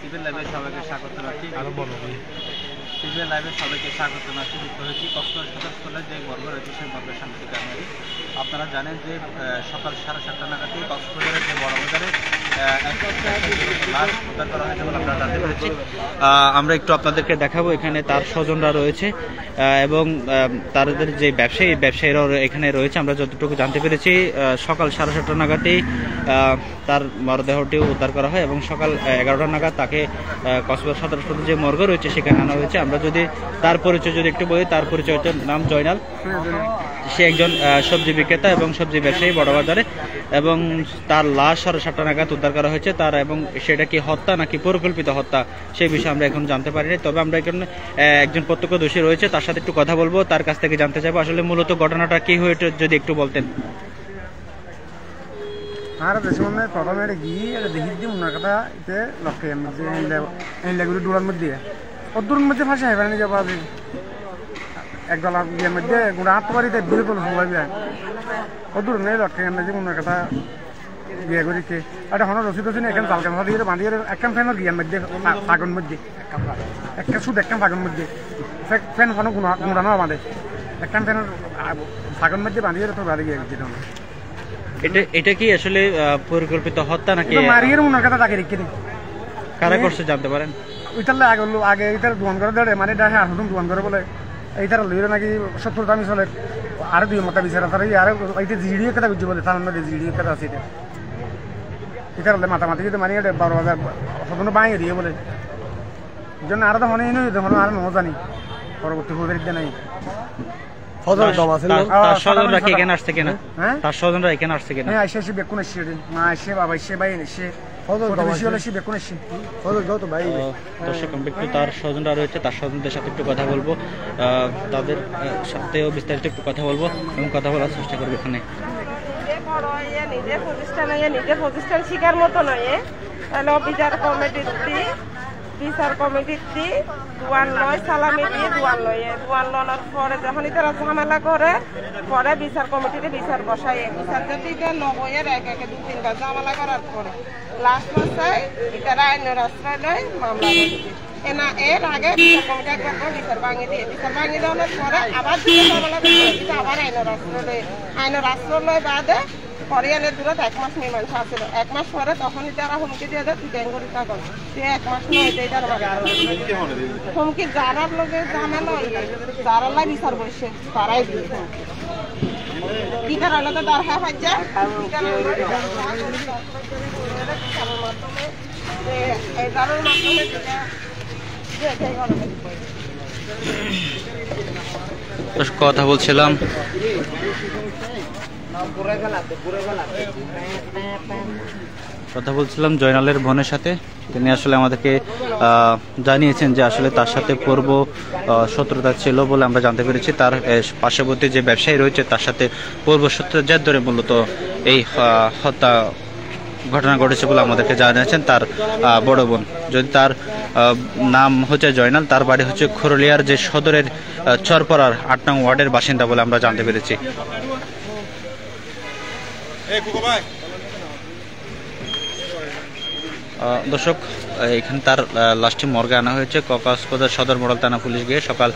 TV লাইভে সবাইকে স্বাগত জানাচ্ছি। টিভি লাইভে সবাইকে স্বাগত জানাচ্ছি। যুক্ত হয়েছি কক্সবাজার সদর স্কুলের যে মর্গ রয়েছে সেই মর্গের সামনে থেকে আমি। আপনারা জানেন যে সকাল 7:30 নাগাদই কক্সবাজারের যে বড় বাজারে লাশ উদ্ধার করা হয়েছে বলে আমরা জানতে পেরেছি। আমরা একটু আপনাদেরকে দেখাবো, এখানে তার স্বজনরা রয়েছে এবং তাদের যে ব্যবসায়ীরাও এখানে রয়েছে। আমরা যতটুকু জানতে পেরেছি সকাল 7:30 নাগাদই তার মরদেহটি উদ্ধার করা হয় এবং সকাল 11টা নাগাদ তাকে কক্সবাজার সদর হাসপাতালে যে মর্গ রয়েছে সেখানে আনা হয়েছে। আমরা যদি তার পরিচয় একটু বলি, তার পরিচয়টার নাম জয়নাল। সে একজন সবজি বিক্রেতা এবং সবজি ব্যবসায়ী বড় বাজারে, এবং তার লাশ 7:30 নাগাদ উদ্ধার করা হয়েছে। তার এবং সেটা কি হত্যা নাকি পরিকল্পিত হত্যা সেই বিষয়ে আমরা এখন জানতে পারিনি। তবে আমরা এখানে একজন প্রত্যক্ষদর্শী রয়েছে, তার সাথে একটু কথা বলবো, তার কাছ থেকে জানতে চাইবো আসলে মূলত ঘটনাটা কি হয়েছে যদি একটু বলতেন। আর বেশি মনে প্রথমে গিয়ে দেখি দিই মনে কথা এতে লক্ষ্যে এগুলি দূরের মধ্যে দূরের মধ্যে ফাঁসে হেবে নিয়ে যাবো আমি একদল ইয়ের মধ্যে গুঁড়া হাঁটতে পারিতে দিয়ে তোল সবাই যায় দূর নেই লক্ষ্যে যে মনে কথা গিয়ে করেছে একটা হন রসিদ রসিদ এখানে চালকা ভাষা দিয়ে বাঁধিয়ে একখান ফ্যানের গিয়ার মধ্যে ফাগুন মধ্যে একটা শুধু একখান ফাগুন মধ্যে ফ্যান হন গুঁড়ানো আমাদের একখান ফ্যানের ফাগুন মধ্যে বাঁধিয়ে তো বাড়ি গিয়ে গেছিল। এটা কি আসলে পরিকল্পিত হত্যা নাকি মারিয়ে মনে কথা তাকে রেখে দিই কারা করছে জানতে পারেন? ওইটার আগে এইটার দোকান করে দেয় মানে দেখে আর দোকান করে বলে এইটার লইরে নাকি 70 দামি চলে আর 2 মতা বিচারা তার আর এইটা জিডিও কথা বুঝি বলে তার মধ্যে জিডিও কথা আছে এটার মাতামাতি যদি মারিয়ে 12,000 সম্পূর্ণ বাইরে দিয়ে বলে এই জন্য আর তো মনে নেই তখন আর ন জানি পরবর্তী খবরের দিন নাই। তার স্বজনরা কি এখানে আসছে কিনা? তার স্বজনরা এখানে আসছে কিনা? হ্যাঁ এসে বেকুন এসে মা এসে বাবা এসে ভাই এসে বেকুন এসে দর্শক আমরা একটু তার স্বজনরা রয়েছে, তার স্বজনদের সাথে একটু কথা বলবো, তাদের সাথেও বিস্তারিত একটু কথা বলবো এবং কথা বলার চেষ্টা করবো। এখানে নিজে প্রতিষ্ঠান শিকার মতো নয় বিচার কমিটির দি দুয়ান লয় সালামি দিয়ে দুয়ান লওয়ার পরে যখন তারা ঝামেলা করে পরে বিচার কমিটিতে বিচার বসায় বিচার যদি নবইয়ের একে 2-3বার ঝামেলা করার পরে লাস্ট মাসায় এটারা আইনের আশ্রয় লয় মামলা না এর আগে বিচার কমিটি একবার বিচার ভাঙিয়ে দেওয়ার পরে আবার ঝামেলা করে আবার আইনের আশ্রয় লয় বাদে পরে এনে দূরত 1 মাস মীমাংসা ছিল। 1 মাস পরে তখনই তারা হুমকি দিয়ে দেয় তুই ট্যাঙ্গরি কাগজ তুই 1 মাস নয় এটার হুমকি যারার লোকের ঝামেলা যারা লাই বিচার বসে তারাই দিয়ে কি কারণে তো দরকার হয় যায় কথা বলছিলাম জয়নালের বোনের সাথে। তিনি আসলে আমাদেরকে জানিয়েছেন যে আসলে তার সাথে পূর্ব শত্রুতা ছিল বলে আমরা জানতে পেরেছি। তার পার্শ্ববর্তী যে ব্যবসায়ী রয়েছে তার সাথে পূর্ব শত্রুতার জের ধরে মূলত এই হত্যা ঘটনা ঘটেছে বলে আমাদেরকে জানিয়েছেন তার বড় বোন। যদি তার নাম হচ্ছে জয়নাল, তার বাড়ি হচ্ছে খরুলিয়ার যে সদরের চরপাড়ার 8 নং ওয়ার্ডের বাসিন্দা বলে আমরা জানতে পেরেছি। দর্শক এখানে তার লাশটি মর্গে আনা হয়েছে কক্সবাজার সদর মডেল থানা পুলিশ গিয়ে সকাল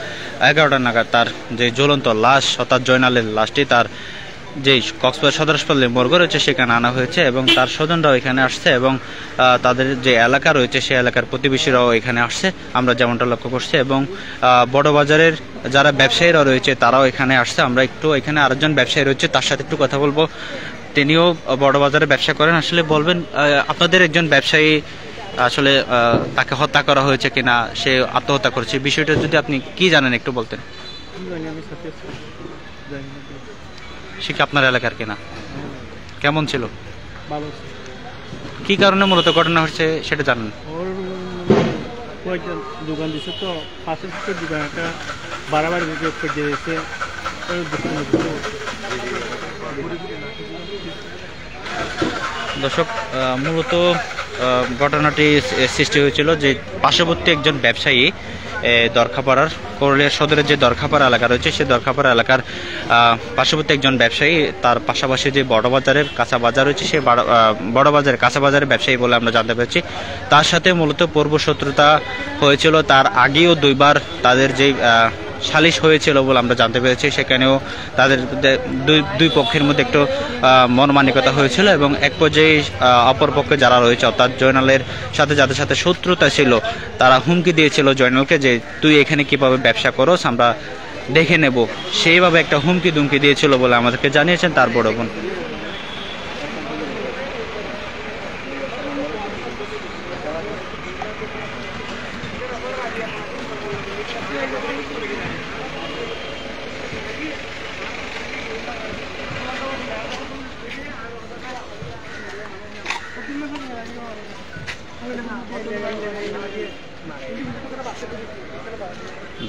11টা নাগাদ তার যে জ্বলন্ত লাশ অর্থাৎ জয়নালের লাশটি তার যে কক্সবাজার সদর হাসপাতালে মর্গ রয়েছে সেখানে আনা হয়েছে এবং তার স্বজনরাও এখানে আসছে এবং তাদের যে এলাকা রয়েছে সেই এলাকার প্রতিবেশীরাও এখানে আসছে আমরা যেমনটা লক্ষ্য করছি এবং বড় বাজারের যারা ব্যবসায়ীরা রয়েছে তারাও এখানে আসছে। আমরা একটু এখানে আরেকজন ব্যবসায়ী রয়েছে তার সাথে একটু কথা বলবো, তিনিও বড় বাজারে ব্যবসা করেন। আসলে বলবেন আপনাদের একজন ব্যবসায়ী আসলে তাকে হত্যা করা হয়েছে কিনা, সে আত্মহত্যা করেছে, বিষয়টা যদি আপনি কি জানেন একটু বলতেন। সে কি আপনার এলাকার কিনা? কেমন ছিল? কি কারণে মূলত ঘটনা হচ্ছে সেটা জানেন? দোকান দিচ্ছে তো পাশের দোকান একটা বাড়াবাড়ি দিয়েছে। দর্শক মূলত ঘটনাটি সৃষ্টি হয়েছিল যে পার্শ্ববর্তী একজন ব্যবসায়ী দরখাপাড়ার করলিয়া সদরের যে দরখাপাড়া এলাকা রয়েছে সেই দরখাপাড়া এলাকার পার্শ্ববর্তী একজন ব্যবসায়ী, তার পাশাপাশি যে বড় বাজারের কাঁচা বাজার রয়েছে সেই বড় বাজারের কাঁচা বাজারের ব্যবসায়ী বলে আমরা জানতে পেরেছি। তার সাথে মূলত পূর্ব শত্রুতা হয়েছিল, তার আগেও দুইবার তাদের যে সালিশ হয়েছিল বলে আমরা জানতে পেরেছি। সেখানেও তাদের দুই পক্ষের মধ্যে একটু মনমানিকতা হয়েছিল এবং এক পর্যায়ে অপর পক্ষে যারা রয়েছে অর্থাৎ জয়নালের সাথে যাদের সাথে শত্রুতা ছিল তারা হুমকি দিয়েছিল জয়নালকে যে তুই এখানে কিভাবে ব্যবসা করস আমরা দেখে নেব, সেইভাবে একটা হুমকি দুমকি দিয়েছিল বলে আমাদেরকে জানিয়েছেন তার বড় বোন।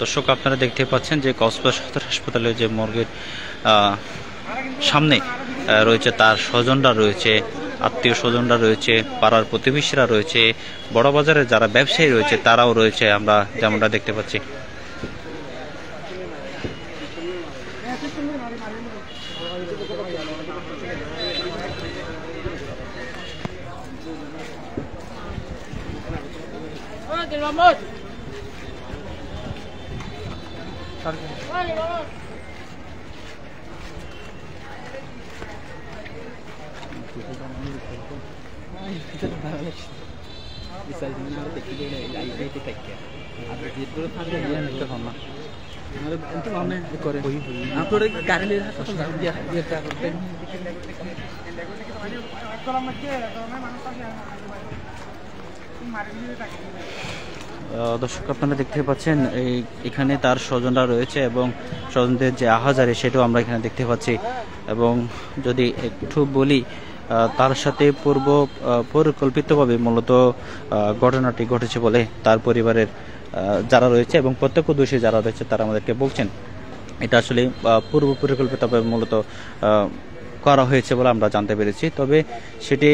দর্শক আপনারা দেখতে পাচ্ছেন যে কক্সবাজার সদর হাসপাতালের যে মর্গের সামনে রয়েছে তার স্বজনরা রয়েছে, আত্মীয় স্বজনরা রয়েছে, পাড়ার প্রতিবেশীরা রয়েছে, বড় বাজারের যারা ব্যবসায়ী রয়েছে তারাও রয়েছে, আমরা যেমনটা দেখতে পাচ্ছি। দর্শক আপনারা দেখতে পাচ্ছেন এখানে তার স্বজনরা রয়েছে এবং স্বজনদের যে আহাজারি সেটাও আমরা এখানে দেখতে পাচ্ছি। এবং যদি একটু বলি তার সাথে পরিকল্পিতভাবে মূলত ঘটনাটি ঘটেছে বলে তার পরিবারের যারা রয়েছে এবং প্রত্যক্ষদর্শী যারা রয়েছে তারা আমাদেরকে বলছেন এটা আসলে পূর্ব পরিকল্পিতভাবে মূলত করা হয়েছে বলে আমরা জানতে পেরেছি। তবে সেটি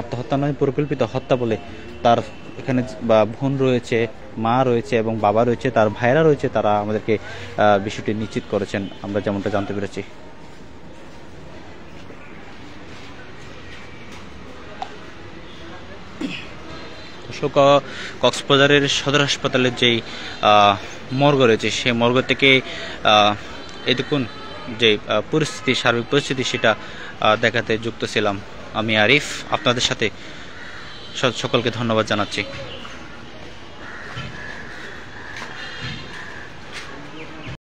আত্মহত্যা নয়, পরিকল্পিত হত্যা বলে তার এখানে বোন রয়েছে, মা রয়েছে এবং বাবা রয়েছে, তার ভাইরা রয়েছে, তারা আমাদেরকে বিষয়টি নিশ্চিত করেছেন আমরা যেমনটা জানতে পেরেছি। কক্সবাজারের সদর হাসপাতালের যেই মর্গ রয়েছে সেই মর্গ থেকে এতক্ষণ যে পরিস্থিতি, সার্বিক পরিস্থিতি সেটা দেখাতে যুক্ত ছিলাম আমি আরিফ। আপনাদের সাথে সকলকে ধন্যবাদ জানাচ্ছি।